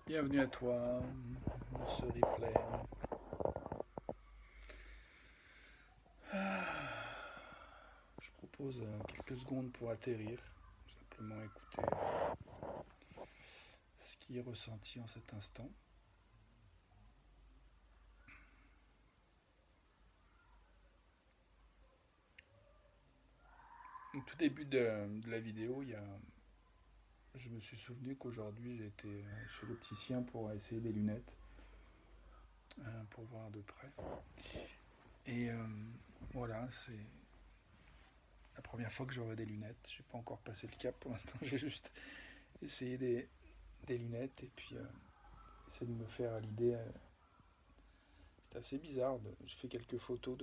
Bienvenue à toi dans ce replay. Je propose quelques secondes pour atterrir, simplement écouter ce qui est ressenti en cet instant. Au tout début de la vidéo, je me suis souvenu qu'aujourd'hui j'étais chez l'opticien pour essayer des lunettes, pour voir de près. Et voilà, c'est la première fois que j'aurai des lunettes. J'ai pas encore passé le cap pour l'instant, j'ai juste essayé des lunettes et puis essayer de me faire à l'idée. C'était assez bizarre. J'ai fait quelques photos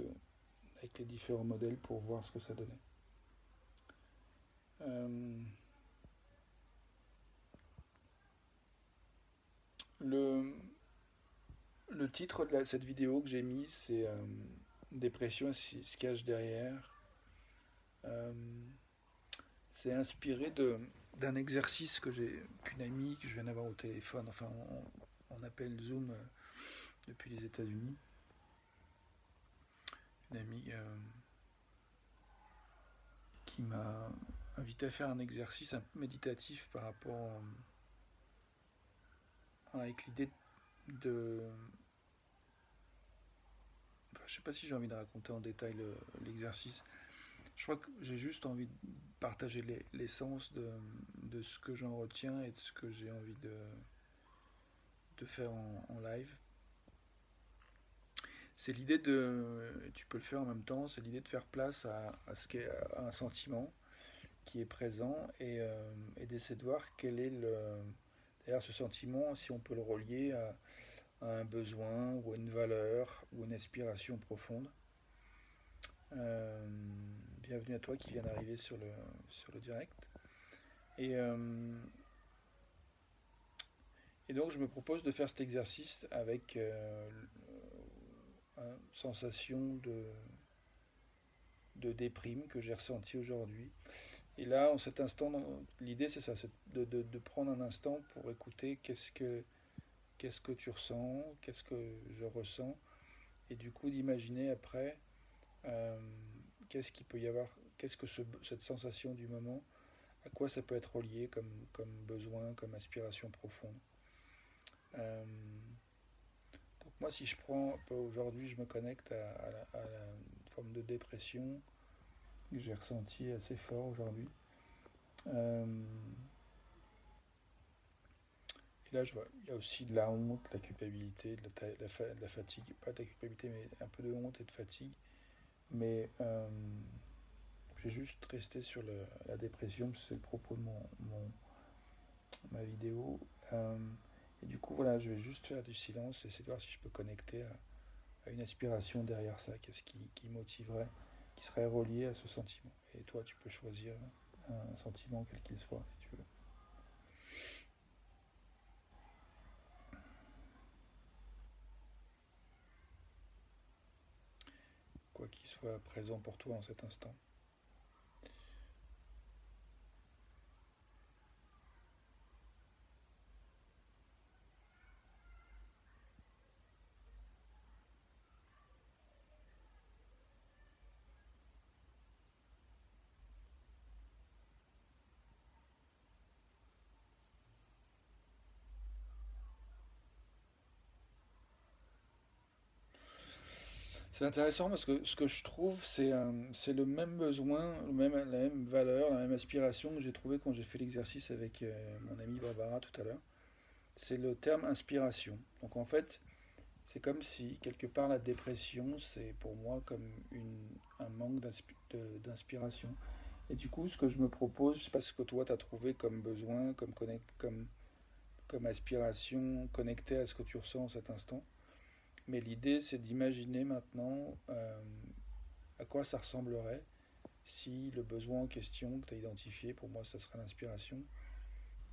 avec les différents modèles pour voir ce que ça donnait. Euh, le, le titre de cette vidéo que j'ai mis, c'est Dépression, ce qui se cache derrière. Euh, c'est inspiré d'un exercice qu'une amie que je viens d'avoir au téléphone. Enfin, on appelle Zoom depuis les États-Unis. Une amie qui m'a invité à faire un exercice un peu méditatif par rapport avec l'idée de. Enfin, je sais pas si j'ai envie de raconter en détail l'exercice. Je crois que j'ai juste envie de partager l'essence de ce que j'en retiens et de ce que j'ai envie de faire en live. C'est l'idée tu peux le faire en même temps, c'est l'idée de faire place à un sentiment qui est présent et d'essayer de voir quel est derrière ce sentiment, si on peut le relier à un besoin ou à une valeur ou une aspiration profonde. Euh, Bienvenue à toi qui viens d'arriver sur le direct. Et, euh, et donc je me propose de faire cet exercice avec une sensation de déprime que j'ai ressentie aujourd'hui. Et là, en cet instant, l'idée c'est ça, c'est de prendre un instant pour écouter qu'est-ce que tu ressens, qu'est-ce que je ressens, et du coup d'imaginer après euh, qu'est-ce qu'il peut y avoir, qu'est-ce que cette sensation du moment, à quoi ça peut être relié comme besoin, comme aspiration profonde. Euh, donc moi, si je prends aujourd'hui, je me connecte à une forme de dépression que j'ai ressentie assez fort aujourd'hui. Euh, et là, je vois, il y a aussi de la honte, de la culpabilité, de la fatigue, pas de la culpabilité, mais un peu de honte et de fatigue. Mais j'ai juste resté sur la dépression, c'est le propos de ma vidéo. Euh, et du coup, voilà, je vais juste faire du silence et essayer de voir si je peux connecter à une aspiration derrière ça. Qu'est-ce qui motiverait, qui serait relié à ce sentiment. Et toi, tu peux choisir un sentiment, quel qu'il soit, si tu veux. Quoi qu'il soit présent pour toi en cet instant. C'est intéressant parce que ce que je trouve, c'est le même besoin, la même valeur, la même aspiration que j'ai trouvé quand j'ai fait l'exercice avec mon amie Barbara tout à l'heure. C'est le terme inspiration. Donc en fait, c'est comme si quelque part la dépression, c'est pour moi comme un manque d'inspiration. Et du coup, ce que je me propose, je sais pas ce que toi tu as trouvé comme besoin, comme aspiration, connecté à ce que tu ressens en cet instant. Mais l'idée, c'est d'imaginer maintenant à quoi ça ressemblerait si le besoin en question que tu as identifié, pour moi, ça serait l'inspiration,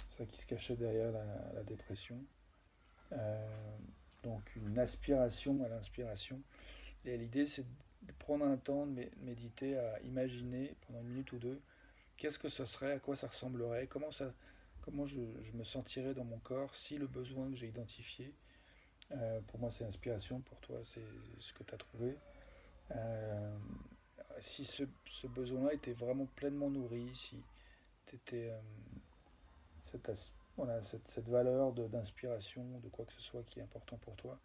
ça qui se cachait derrière la dépression. Euh, donc une aspiration à l'inspiration. Et l'idée, c'est de prendre un temps de méditer, à imaginer pendant une minute ou deux, qu'est-ce que ce serait, à quoi ça ressemblerait, comment je me sentirais dans mon corps si le besoin que j'ai identifié, pour moi c'est inspiration, pour toi c'est ce que tu as trouvé, euh, si ce besoin-là était vraiment pleinement nourri, si tu étais cette, voilà, cette valeur d'inspiration, de quoi que ce soit qui est important pour toi,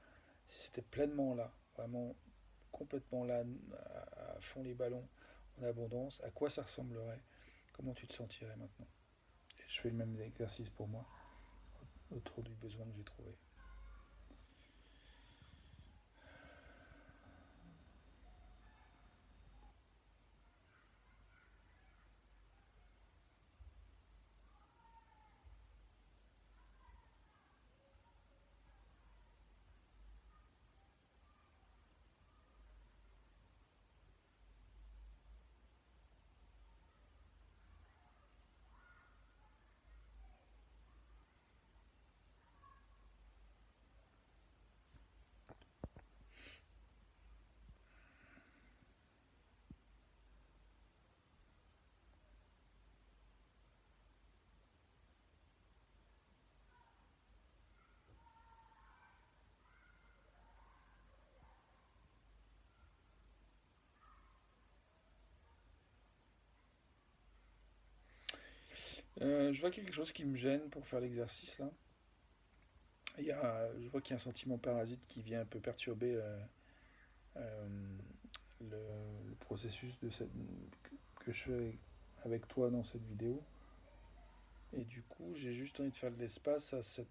si c'était pleinement là, vraiment complètement là, à fond les ballons, en abondance, à quoi ça ressemblerait? Comment tu te sentirais maintenant? Et je fais le même exercice pour moi, autour du besoin que j'ai trouvé. Je vois quelque chose qui me gêne pour faire l'exercice là. Je vois qu'il y a un sentiment parasite qui vient un peu perturber euh, le, le processus que je fais avec toi dans cette vidéo. Et du coup, j'ai juste envie de faire de l'espace à cette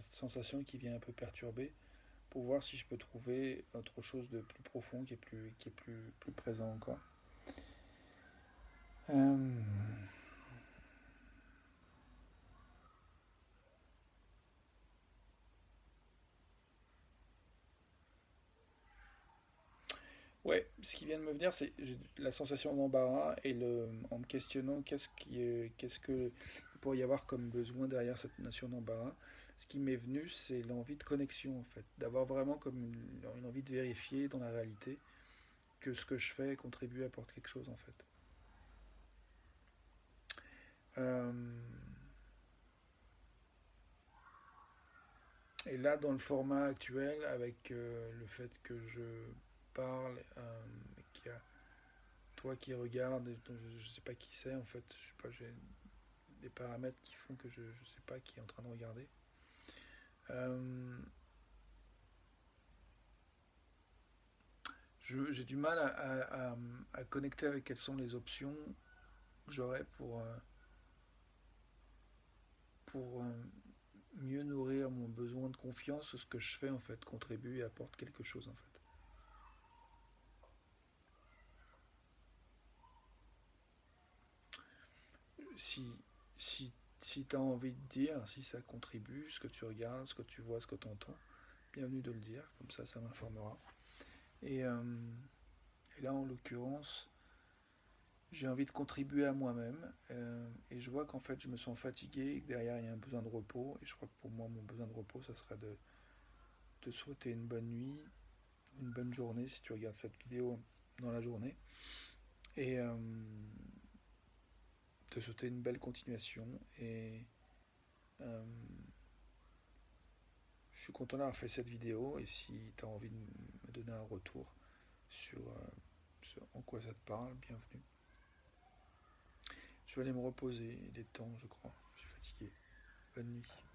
sensation qui vient un peu perturber pour voir si je peux trouver autre chose de plus profond qui est plus présent encore. Euh, ouais, ce qui vient de me venir, c'est la sensation d'embarras et en me questionnant qu'est-ce que il pourrait y avoir comme besoin derrière cette notion d'embarras. Ce qui m'est venu, c'est l'envie de connexion en fait, d'avoir vraiment comme une envie de vérifier dans la réalité que ce que je fais contribue, apporte quelque chose en fait. Euh, et là, dans le format actuel, avec le fait que je parle, qu'il y a toi qui regardes, je sais pas qui c'est en fait, je sais pas, j'ai des paramètres qui font que je ne sais pas qui est en train de regarder. Euh, j'ai du mal à connecter avec quelles sont les options que j'aurais pour mieux nourrir mon besoin de confiance. Ce que je fais en fait contribue et apporte quelque chose en fait. Si, si, si tu as envie de dire, si ça contribue, ce que tu regardes, ce que tu vois, ce que tu entends, bienvenue de le dire, comme ça m'informera. Et, euh, et là en l'occurrence, j'ai envie de contribuer à moi-même et je vois qu'en fait je me sens fatigué et que derrière il y a un besoin de repos et je crois que pour moi mon besoin de repos ça serait de souhaiter une bonne nuit, une bonne journée si tu regardes cette vidéo dans la journée et te souhaiter une belle continuation et euh, je suis content d'avoir fait cette vidéo et si tu as envie de me donner un retour sur en quoi ça te parle, bienvenue. Je vais aller me reposer, il est temps je crois, je suis fatigué. Bonne nuit.